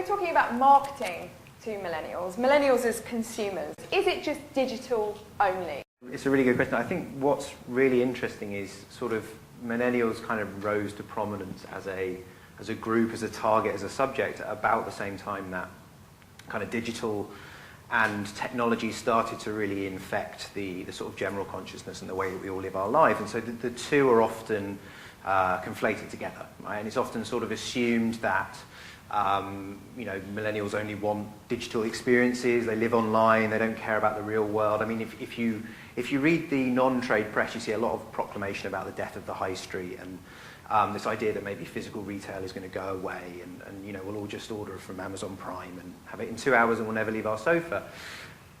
we're talking about marketing to millennials as consumers. Is it just digital only? It's a really good question. I think what's really interesting is sort of millennials kind of rose to prominence as a group, as a target, as a subject at about the same time that kind of digital and technology started to really infect the sort of general consciousness and the way that we all live our lives. And so the two are often conflated together, right? And it's often sort of assumed that millennials only want digital experiences, they live online, they don't care about the real world. I mean, if you read the non-trade press, you see a lot of proclamation about the death of the high street and this idea that maybe physical retail is going to go away and we'll all just order from Amazon Prime and have it in 2 hours and we'll never leave our sofa.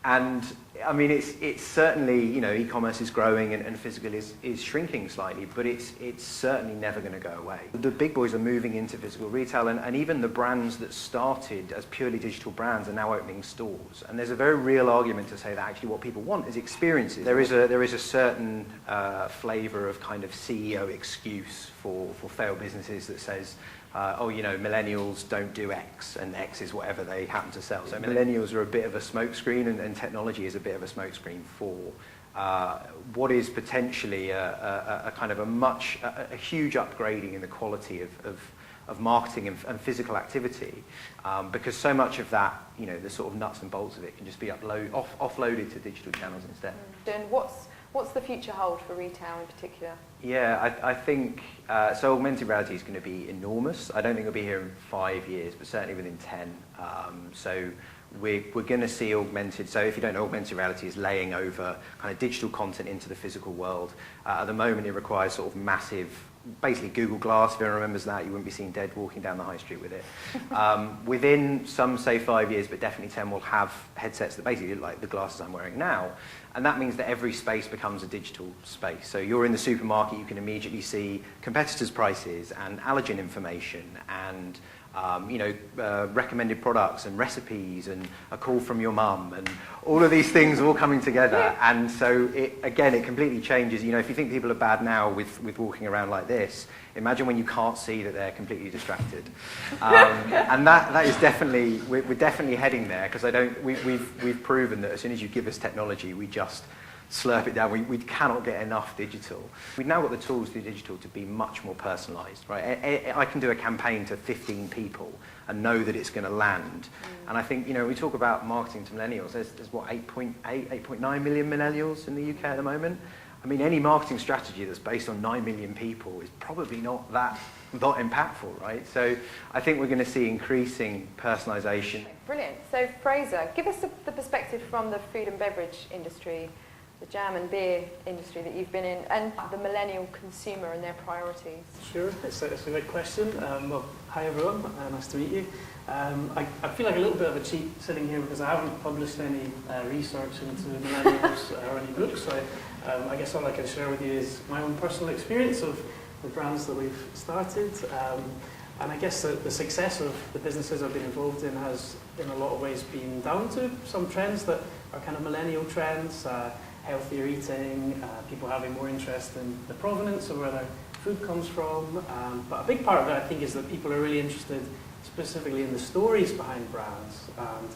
And I mean, it's certainly, e-commerce is growing and physical is shrinking slightly, but it's certainly never going to go away. The big boys are moving into physical retail, and even the brands that started as purely digital brands are now opening stores. And there's a very real argument to say that actually what people want is experiences. There is a certain flavour of kind of CEO excuse for failed businesses that says, millennials don't do X, and X is whatever they happen to sell. So millennials are a bit of a smokescreen, and technology is a bit of a smokescreen for what is potentially a kind of a huge upgrading in the quality of marketing and physical activity, because so much of that, the sort of nuts and bolts of it can just be offloaded to digital channels instead. And what's the future hold for retail in particular? Yeah, I think, so augmented reality is going to be enormous. I don't think it'll be here in 5 years, but certainly within 10. So we're going to see augmented, so if you don't know, augmented reality is laying over kind of digital content into the physical world. At the moment, it requires sort of massive, basically Google Glass, if anyone remembers that, you wouldn't be seen dead walking down the high street with it. Within some say 5 years, but definitely 10, we'll have headsets that basically look like the glasses I'm wearing now. And that means that every space becomes a digital space. So you're in the supermarket, you can immediately see competitors' prices and allergen information and recommended products and recipes and a call from your mum and all of these things all coming together. Yeah. And so it completely changes. If you think people are bad now with walking around like this, imagine when you can't see that they're completely distracted. And that is definitely, we're definitely heading there, because we've proven that as soon as you give us technology, we just slurp it down. We cannot get enough digital. We've now got the tools through digital to be much more personalised, right? I can do a campaign to 15 people and know that it's going to land. And I think, we talk about marketing to millennials. There's what, 8.9 million millennials in the UK at the moment. I mean, any marketing strategy that's based on 9 million people is probably not impactful, right? So I think we're going to see increasing personalisation. Brilliant. So Fraser, give us the perspective from the food and beverage industry, the jam and beer industry that you've been in, and the millennial consumer and their priorities. Sure, it's a great question. Hi everyone, nice to meet you. I feel like a little bit of a cheat sitting here because I haven't published any research into millennials or any books, so I guess all I can share with you is my own personal experience of the brands that we've started. And I guess the success of the businesses I've been involved in has in a lot of ways been down to some trends that are kind of millennial trends. Healthier eating, people having more interest in the provenance of where their food comes from. But a big part of it, I think, is that people are really interested specifically in the stories behind brands. And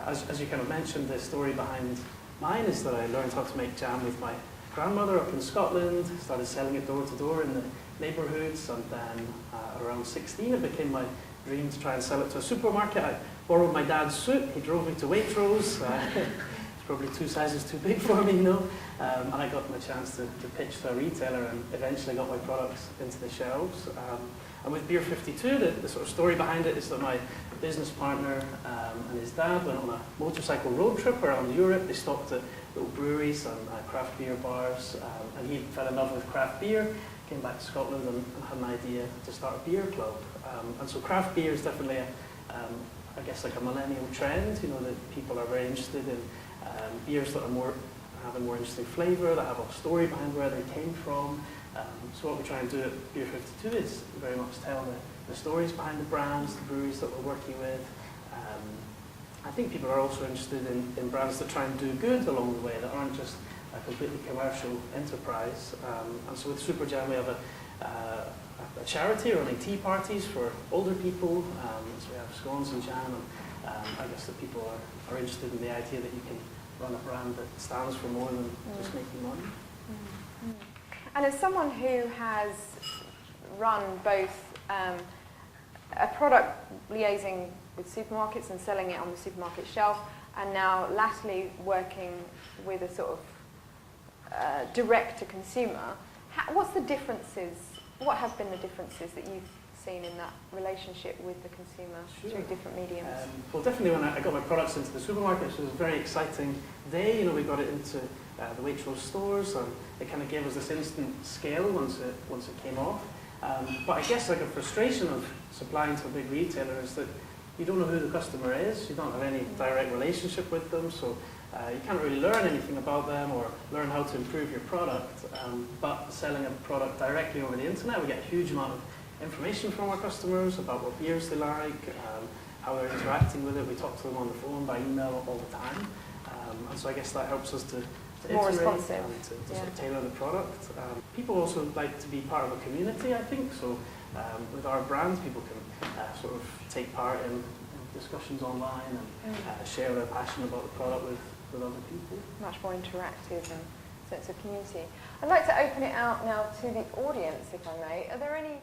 as you kind of mentioned, the story behind mine is that I learned how to make jam with my grandmother up in Scotland, started selling it door to door in the neighbourhoods, and then around 16 it became my dream to try and sell it to a supermarket. I borrowed my dad's suit, he drove me to Waitrose. Probably 2 sizes too big for me, and I got my chance to pitch to a retailer and eventually got my products into the shelves. And with Beer 52, the sort of story behind it is that my business partner and his dad went on a motorcycle road trip around Europe. They stopped at little breweries and craft beer bars, and he fell in love with craft beer, came back to Scotland and had an idea to start a beer club. And so craft beer is definitely, I guess, like a millennial trend, that people are very interested in beers that have a more interesting flavour, that have a story behind where they came from. So what we try and do at Beer 52 is very much tell the stories behind the brands, the breweries that we're working with. I think people are also interested in brands that try and do good along the way, that aren't just a completely commercial enterprise. And so with Super Jam we have a charity running tea parties for older people. So we have scones and jam, and I guess that people are interested in the idea that you can run a brand that stands for more than just making money. And as someone who has run both a product liaising with supermarkets and selling it on the supermarket shelf, and now latterly working with a sort of direct to consumer, what's the differences? What have been the differences that you've seen in that relationship with the consumer through different mediums? Well, definitely when I got my products into the supermarkets, it was a very exciting day. You know, we got it into the Waitrose stores, and it kind of gave us this instant scale once it came off. But I guess like a frustration of supplying to a big retailer is that you don't know who the customer is, you don't have any direct relationship with them, so you can't really learn anything about them or learn how to improve your product. But selling a product directly over the internet, we get a huge amount of information from our customers about what beers they like, how they're interacting with it. We talk to them on the phone, by email all the time. And so I guess that helps us to more iterate responsive and to sort of tailor the product. People also like to be part of a community, I think. So with our brand, people can sort of take part in discussions online and share their passion about the product with other people. Much more interactive and sense of community. I'd like to open it out now to the audience, if I may. Are there any